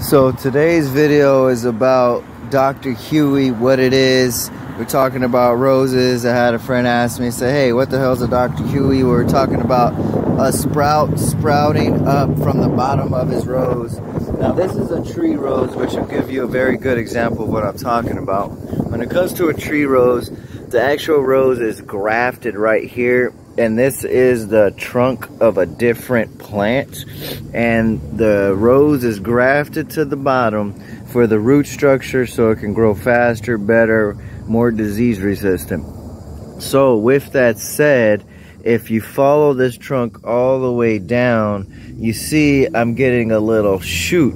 So today's video is about Dr. Huey, what it is. We're talking about roses. I had a friend ask me, say, hey, what the hell's a Dr. Huey? We're talking about a sprout sprouting up from the bottom of his rose. Now this is a tree rose, which will give you a very good example of what I'm talking about. When it comes to a tree rose, the actual rose is grafted right here, and this is the trunk of a different plant, and the rose is grafted to the bottom for the root structure so it can grow faster, better, more disease resistant. So with that said, if you follow this trunk all the way down, you see I'm getting a little shoot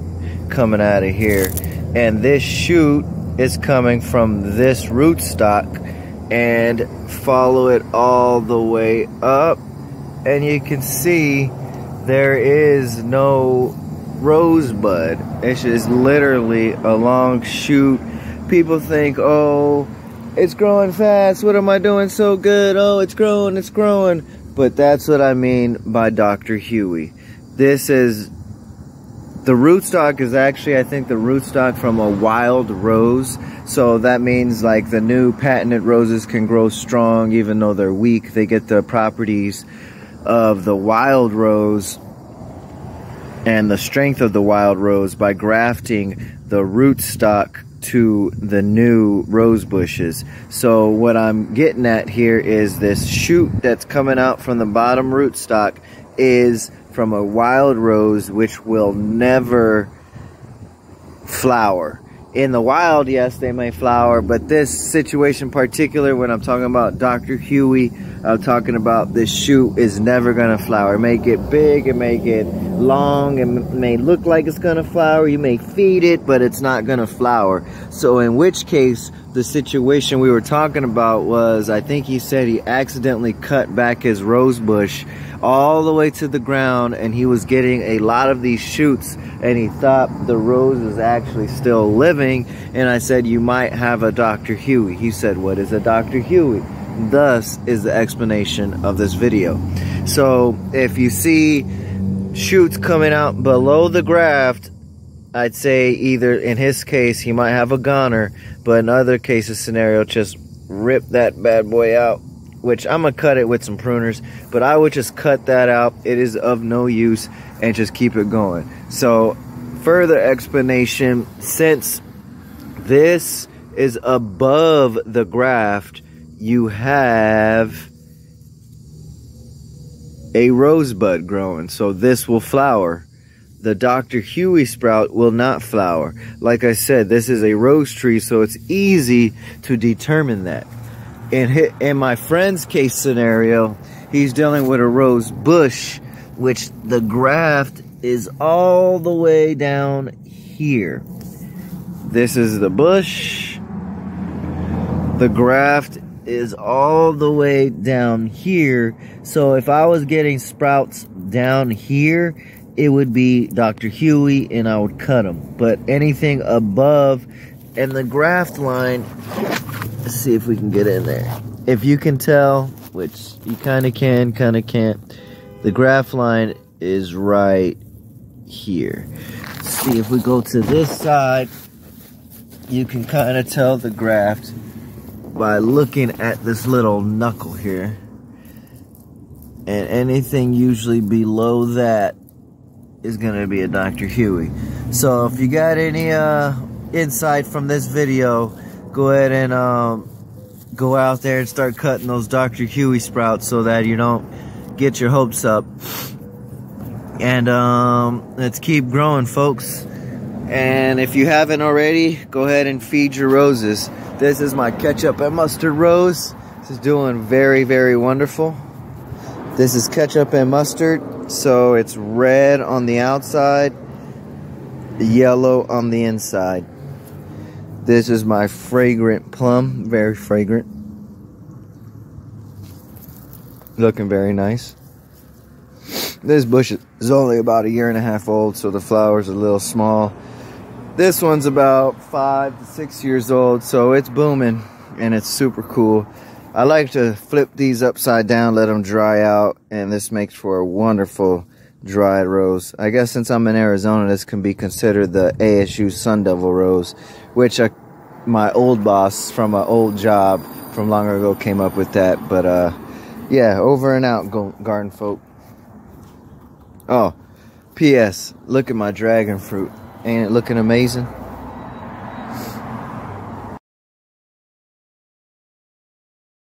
coming out of here, and this shoot is coming from this rootstock, and follow it all the way up, and you can see there is no rosebud. It's just literally a long shoot. People think, oh, it's growing fast, what am I doing so good, oh, it's growing. But that's what I mean by Dr. Huey. This is, the rootstock is actually, I think, the rootstock from a wild rose. So that means like the new patented roses can grow strong even though they're weak. They get the properties of the wild rose and the strength of the wild rose by grafting the rootstock to the new rose bushes. So what I'm getting at here is this shoot that's coming out from the bottom rootstock is from a wild rose, which will never flower. In the wild, yes, they may flower, but this situation particular, when I'm talking about Dr. Huey, I'm talking about this shoot is never gonna flower. It may get big, it may get long, it may look like it's gonna flower, you may feed it, but it's not gonna flower. So in which case, the situation we were talking about was, I think he said he accidentally cut back his rose bush all the way to the ground, and he was getting a lot of these shoots, and he thought the rose was actually still living. And I said, you might have a Dr. Huey. He said, what is a Dr. Huey? Thus is the explanation of this video. So if you see shoots coming out below the graft, I'd say either in his case he might have a goner, but in other cases scenario, just rip that bad boy out, which I'm gonna cut it with some pruners, but I would just cut that out. It is of no use, and just keep it going. So further explanation, since this is above the graft, you have a rosebud growing, so this will flower. The Dr. Huey sprout will not flower. Like I said, this is a rose tree, so it's easy to determine that. In my friend's case scenario, he's dealing with a rose bush, which the graft is all the way down here. This is the bush. The graft is all the way down here. So if I was getting sprouts down here, it would be Dr. Huey, and I would cut them. But anything above, and the graft line, let's see if we can get in there. If you can tell, which you kind of can, kind of can't, the graft line is right here. Let's see if we go to this side, you can kind of tell the graft by looking at this little knuckle here. And anything usually below that is going to be a Dr. Huey. So if you got any insight from this video, go ahead and go out there and start cutting those Dr. Huey sprouts so that you don't get your hopes up. And let's keep growing, folks. And if you haven't already, go ahead and feed your roses. This is my ketchup and mustard rose. This is doing very, very wonderful. This is ketchup and mustard, so it's red on the outside, yellow on the inside. This is my fragrant plum, very fragrant. Looking very nice. This bush is only about 1.5 years old, so the flowers are a little small. This one's about 5 to 6 years old, so it's booming, and it's super cool. I like to flip these upside down, let them dry out, and this makes for a wonderful dried rose. I guess since I'm in Arizona, this can be considered the ASU Sun Devil rose, which my old boss from an old job from long ago came up with that. But yeah, over and out, garden folk. Oh, P.S. Look at my dragon fruit. Ain't it looking amazing?